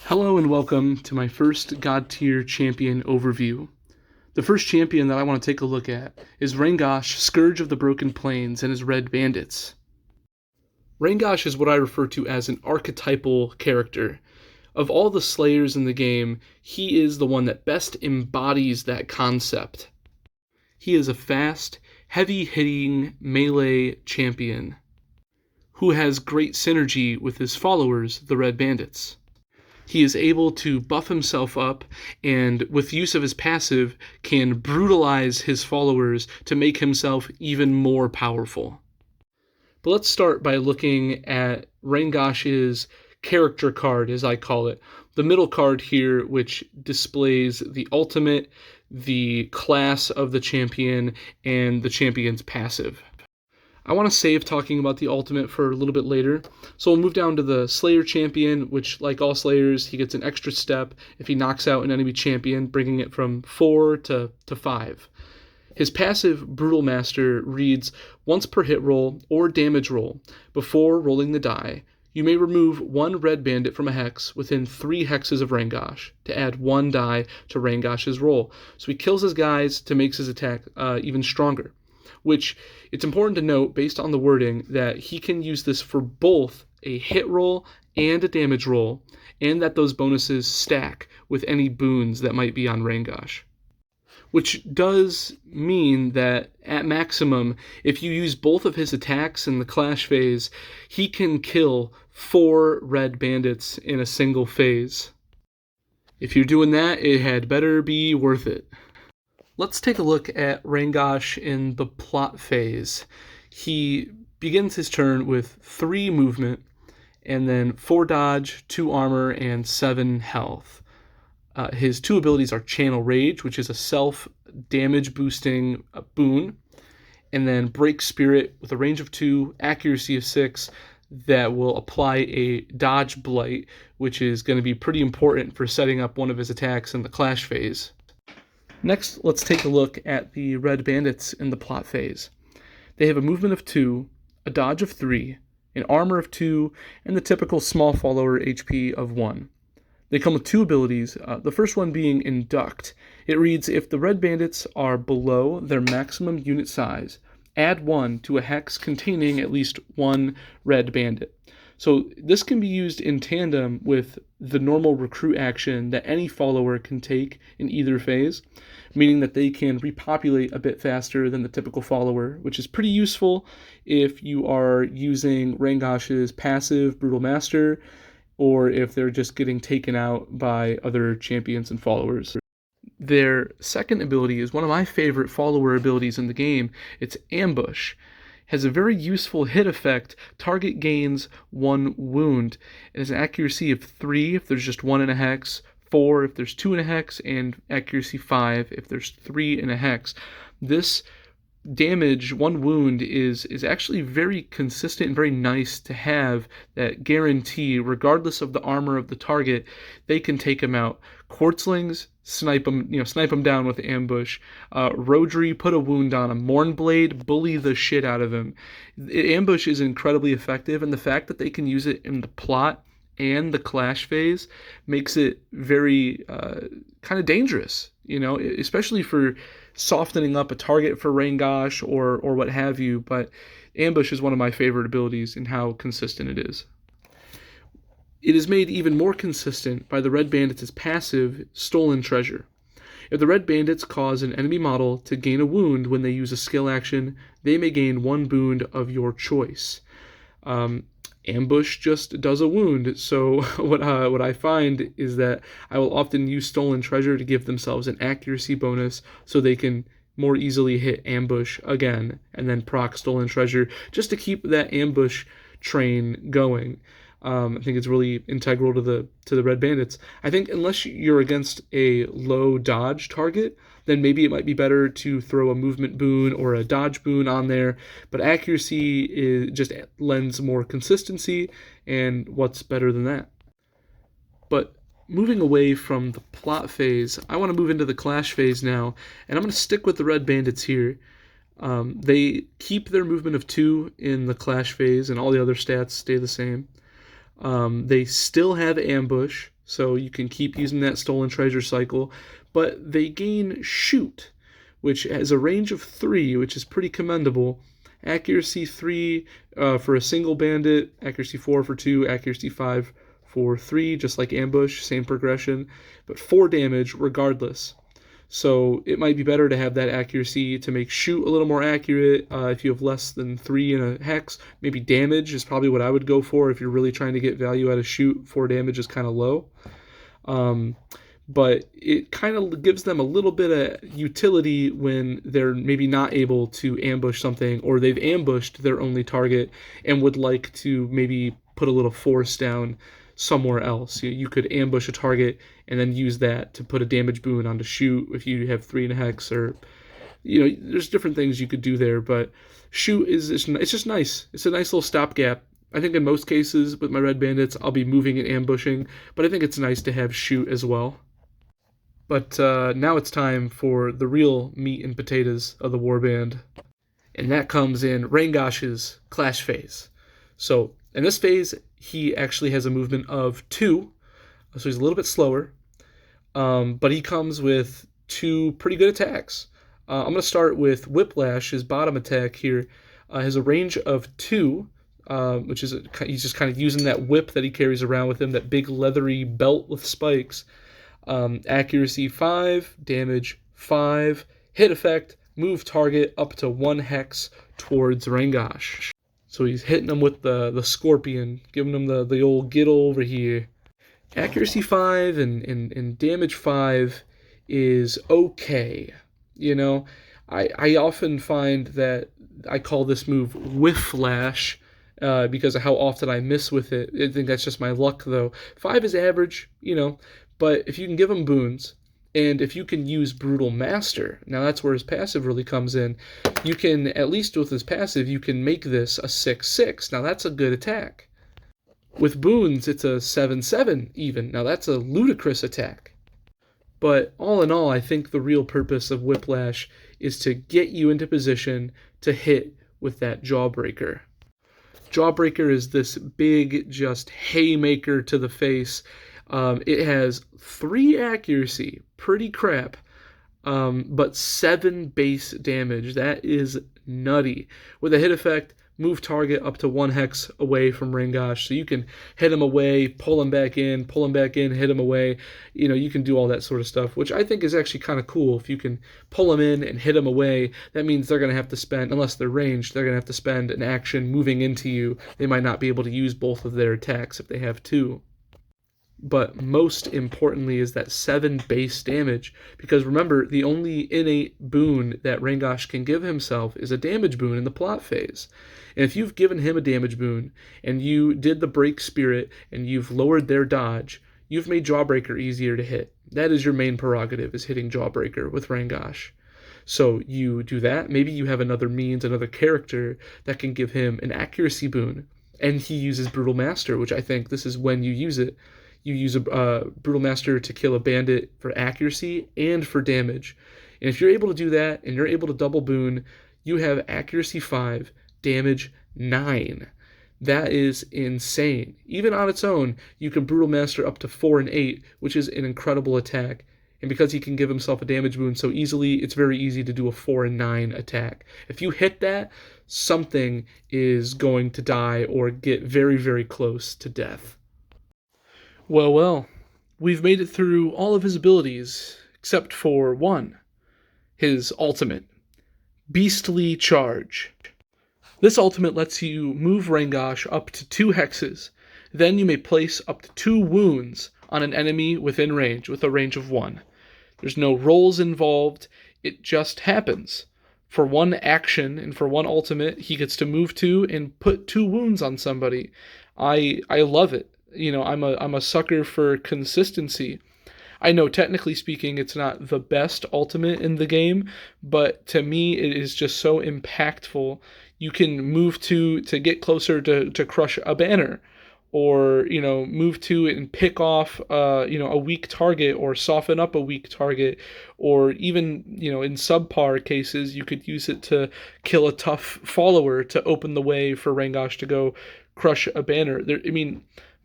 Hello and welcome to my first Godtear champion overview. The first champion that I want to take a look at is Rangosh, Scourge of the Broken Plains, and his Red Bandits. Rangosh is what I refer to as an archetypal character. Of all the slayers in the game, he is the one that best embodies that concept. He is a fast, heavy-hitting melee champion who has great synergy with his followers, the Red Bandits. He is able to buff himself up and, with use of his passive, can brutalize his followers to make himself even more powerful. But let's start by looking at Rangosh's character card, as I call it. The middle card here, which displays the ultimate, the class of the champion, and the champion's passive. I want to save talking about the ultimate for a little bit later, so we'll move down to the Slayer champion, which, like all Slayers, he gets an extra step if he knocks out an enemy champion, bringing it from 4 to 5. His passive, Brutal Master, reads, once per hit roll or damage roll, before rolling the die, you may remove one red bandit from a hex within 3 hexes of Rangosh to add 1 die to Rangosh's roll. So he kills his guys to make his attack even stronger. Which it's important to note, based on the wording, that he can use this for both a hit roll and a damage roll, and that those bonuses stack with any boons that might be on Rangosh. Which does mean that, at maximum, if you use both of his attacks in the clash phase, he can kill 4 red bandits in a single phase. If you're doing that, it had better be worth it. Let's take a look at Rangosh in the plot phase. He begins his turn with 3 movement, and then 4 dodge, 2 armor, and 7 health. His 2 abilities are Channel Rage, which is a self-damage boosting boon, and then Break Spirit with a range of 2, accuracy of 6, that will apply a dodge blight, which is going to be pretty important for setting up one of his attacks in the clash phase. Next, let's take a look at the Red Bandits in the plot phase. They have a movement of 2, a dodge of 3, an armor of 2, and the typical small follower HP of 1. They come with 2 abilities, the first one being Induct. It reads, if the Red Bandits are below their maximum unit size, add 1 to a hex containing at least 1 Red Bandit. So this can be used in tandem with the normal recruit action that any follower can take in either phase, meaning that they can repopulate a bit faster than the typical follower, which is pretty useful if you are using Rangosh's passive Brutal Master, or if they're just getting taken out by other champions and followers. Their second ability is one of my favorite follower abilities in the game. It's Ambush. Has a very useful hit effect. Target gains 1 wound. It has an accuracy of 3 if there's just 1 in a hex, 4 if there's 2 in a hex, and accuracy 5 if there's 3 in a hex. This damage, 1 wound, is actually very consistent and very nice to have that guarantee, regardless of the armor of the target, they can take him out. Quartzlings, snipe them down with ambush. Rodri, put a wound on him. Mournblade, bully the shit out of him. Ambush is incredibly effective, and the fact that they can use it in the plot and the clash phase makes it very kind of dangerous, especially for softening up a target for Rangosh or what have you. But Ambush is one of my favorite abilities in how consistent it is. It is made even more consistent by the Red Bandits' passive, Stolen Treasure. If the Red Bandits cause an enemy model to gain a wound when they use a skill action, they may gain 1 boon of your choice. Ambush just does a wound, so what I find is that I will often use Stolen Treasure to give themselves an accuracy bonus so they can more easily hit Ambush again, and then proc Stolen Treasure just to keep that Ambush train going. I think it's really integral to the Red Bandits. I think unless you're against a low dodge target, then maybe it might be better to throw a movement boon or a dodge boon on there. But accuracy just lends more consistency, and what's better than that? But moving away from the plot phase, I want to move into the clash phase now, and I'm going to stick with the Red Bandits here. They keep their movement of 2 in the clash phase, and all the other stats stay the same. They still have ambush, so you can keep using that stolen treasure cycle. But they gain shoot, which has a range of 3, which is pretty commendable. Accuracy 3 for a single bandit, accuracy 4 for 2, accuracy 5 for 3, just like ambush, same progression, but 4 damage regardless. So it might be better to have that accuracy to make shoot a little more accurate. If you have less than 3 in a hex, maybe damage is probably what I would go for if you're really trying to get value out of shoot. 4 damage is kind of low. But it kind of gives them a little bit of utility when they're maybe not able to ambush something, or they've ambushed their only target and would like to maybe put a little force down somewhere else. You could ambush a target and then use that to put a damage boon onto shoot if you have 3 in a hex, or there's different things you could do there. But shoot it's just nice. It's a nice little stopgap. I think in most cases with my red bandits I'll be moving and ambushing, but I think it's nice to have shoot as well. But now it's time for the real meat and potatoes of the warband, and that comes in Rangosh's Clash phase. So in this phase, he actually has a movement of 2, so he's a little bit slower, but he comes with 2 pretty good attacks. I'm going to start with Whiplash. His bottom attack here has a range of 2, which is he's just kind of using that whip that he carries around with him, that big leathery belt with spikes. Accuracy 5, damage 5, hit effect, move target up to 1 hex towards Rangosh. So he's hitting him with the scorpion, giving him the old get over here. Accuracy 5 and damage 5 is okay. I often find that I call this move Whifflash because of how often I miss with it. I think that's just my luck, though. 5 is average, but if you can give him boons, and if you can use Brutal Master, now that's where his passive really comes in, you can, at least with his passive, you can make this a 6/6. Now that's a good attack. With boons, it's a 7/7 even. Now that's a ludicrous attack. But all in all, I think the real purpose of Whiplash is to get you into position to hit with that Jawbreaker. Jawbreaker is this big, just haymaker to the face. It has 3 accuracy, pretty crap, but 7 base damage. That is nutty. With a hit effect, move target up to 1 hex away from Rangosh, so you can hit him away, pull him back in, hit him away. You can do all that sort of stuff, which I think is actually kind of cool. If you can pull him in and hit him away, that means they're going to have to spend, unless they're ranged, they're going to have to spend an action moving into you. They might not be able to use both of their attacks if they have 2. But most importantly is that 7 base damage, because remember, the only innate boon that Rangosh can give himself is a damage boon in the plot phase. And if you've given him a damage boon, and you did the break spirit, and you've lowered their dodge, you've made Jawbreaker easier to hit. That is your main prerogative, is hitting Jawbreaker with Rangosh. So you do that. Maybe you have another character that can give him an accuracy boon, and he uses Brutal Master, which I think this is when you use it. You use a Brutal Master to kill a bandit for accuracy and for damage. And if you're able to do that, and you're able to double boon, you have accuracy 5, damage 9. That is insane. Even on its own, you can Brutal Master up to 4 and 8, which is an incredible attack. And because he can give himself a damage boon so easily, it's very easy to do a 4 and 9 attack. If you hit that, something is going to die or get very, very close to death. Well, we've made it through all of his abilities, except for one, his ultimate, Beastly Charge. This ultimate lets you move Rangosh up to 2 hexes. Then you may place up to 2 wounds on an enemy within range, with a range of 1. There's no rolls involved, it just happens. For 1 action and for 1 ultimate, he gets to move 2 and put 2 wounds on somebody. I love it. I'm a sucker for consistency. I know, technically speaking, it's not the best ultimate in the game, but to me, it is just so impactful. You can move to get closer to crush a banner, or move to and pick off a weak target, or soften up a weak target, or even in subpar cases, you could use it to kill a tough follower to open the way for Rangosh to go crush a banner.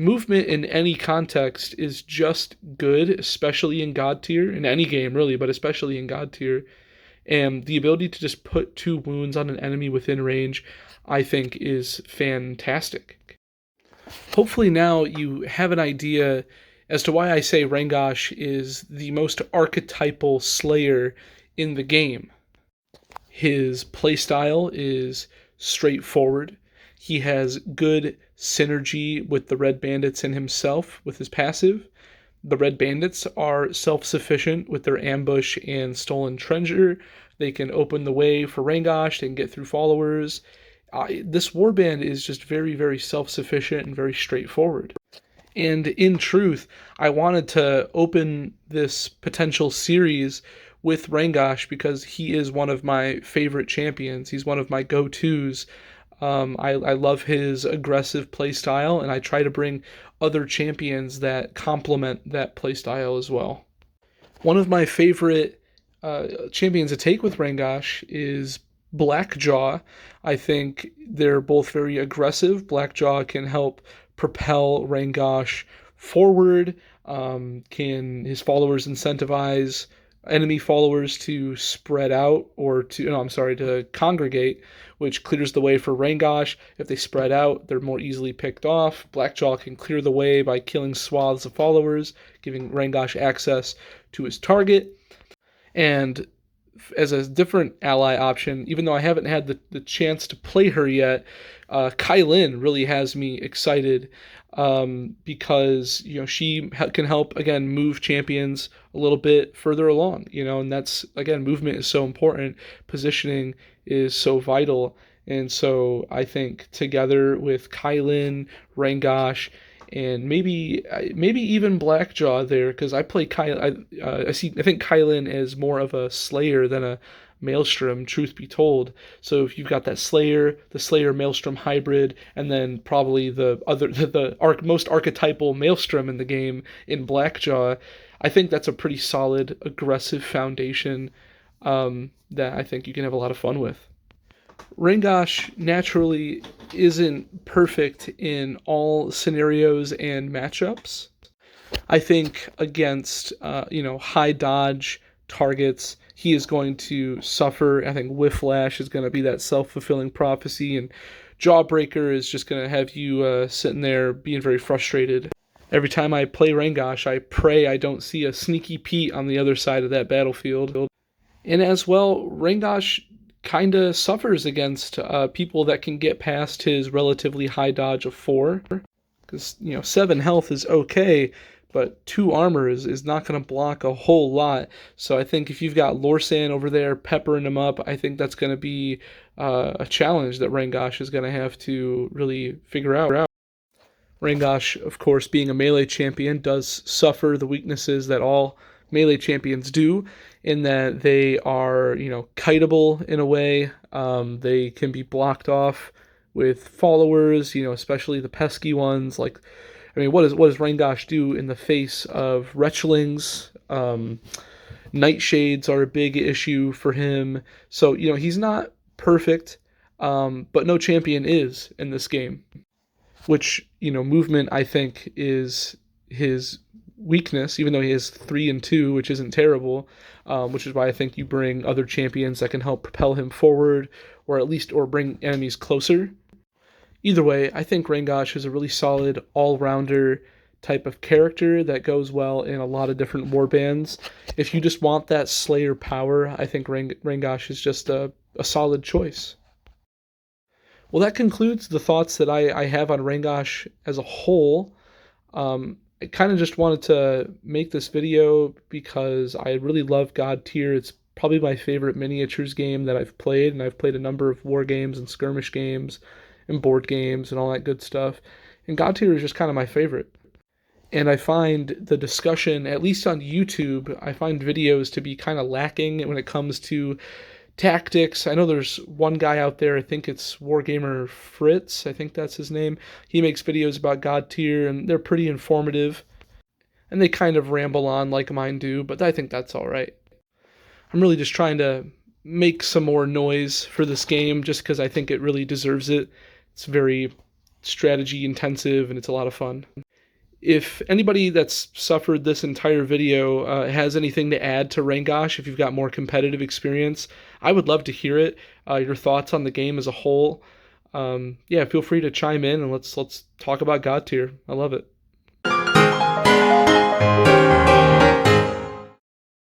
movement in any context is just good, especially in God tier, in any game really, but especially in God tier. And the ability to just put 2 wounds on an enemy within range, I think, is fantastic. Hopefully now you have an idea as to why I say Rangosh is the most archetypal Slayer in the game. His playstyle is straightforward. He has good synergy with the Red Bandits and himself with his passive. The Red Bandits are self-sufficient with their ambush and stolen treasure. They can open the way for Rangosh. They can get through followers. This warband is just very, very self-sufficient and very straightforward. And in truth, I wanted to open this potential series with Rangosh because he is one of my favorite champions. He's one of my go-tos. I love his aggressive playstyle, and I try to bring other champions that complement that playstyle as well. One of my favorite champions to take with Rangosh is Blackjaw. I think they're both very aggressive. Blackjaw can help propel Rangosh forward. Can his followers incentivize enemy followers to spread out to congregate, which clears the way for Rangosh. If they spread out, they're more easily picked off. Blackjaw can clear the way by killing swaths of followers, giving Rangosh access to his target. And as a different ally option, even though I haven't had the chance to play her yet, Kai Lin really has me excited because she can help again move champions a little bit further along, and that's again, movement is so important, positioning is so vital, and so I think together with Kai Lin, Rangosh, and maybe even Blackjaw there, because I play I think Kai Lin is more of a Slayer than a Maelstrom, truth be told. So if you've got that the Slayer Maelstrom hybrid, and then probably the most archetypal Maelstrom in the game in Blackjaw, I think that's a pretty solid aggressive foundation that I think you can have a lot of fun with. Rangosh naturally isn't perfect in all scenarios and matchups. I think against high dodge targets, he is going to suffer. I think Whifflash is going to be that self-fulfilling prophecy, and Jawbreaker is just going to have you sitting there being very frustrated. Every time I play Rangosh, I pray I don't see a Sneaky Pete on the other side of that battlefield. And as well, Rangosh kind of suffers against people that can get past his relatively high dodge of 4. Because, 7 health is okay, but 2 armor is not going to block a whole lot. So I think if you've got Lorsan over there peppering him up, I think that's going to be a challenge that Rangosh is going to have to really figure out. Rangosh, of course, being a melee champion, does suffer the weaknesses that all melee champions do, in that they are, kiteable in a way. They can be blocked off with followers, especially the pesky ones. What does Rangosh do in the face of Wretchlings? Nightshades are a big issue for him. So, he's not perfect, but no champion is in this game. Which, movement, I think, is his weakness, even though he has 3 and 2, which isn't terrible, which is why I think you bring other champions that can help propel him forward, or bring enemies closer. Either way, I think Rangosh is a really solid all-rounder type of character that goes well in a lot of different warbands. If you just want that Slayer power, I think Rangosh is just a solid choice. Well, that concludes the thoughts that I have on Rangosh as a whole. I kind of just wanted to make this video because I really love Godtear. It's probably my favorite miniatures game that I've played, and I've played a number of war games and skirmish games and board games and all that good stuff. And Godtear is just kind of my favorite. And I find the discussion, at least on YouTube, I find videos to be kind of lacking when it comes to tactics. I know there's one guy out there, I think it's Wargamer Fritz, I think that's his name. He makes videos about Godtear, and they're pretty informative. And they kind of ramble on like mine do, but I think that's alright. I'm really just trying to make some more noise for this game, just because I think it really deserves it. It's very strategy intensive, and it's a lot of fun. If anybody that's suffered this entire video has anything to add to Rangosh, if you've got more competitive experience, I would love to hear it. Your thoughts on the game as a whole. Yeah, feel free to chime in and let's talk about Godtear. I love it.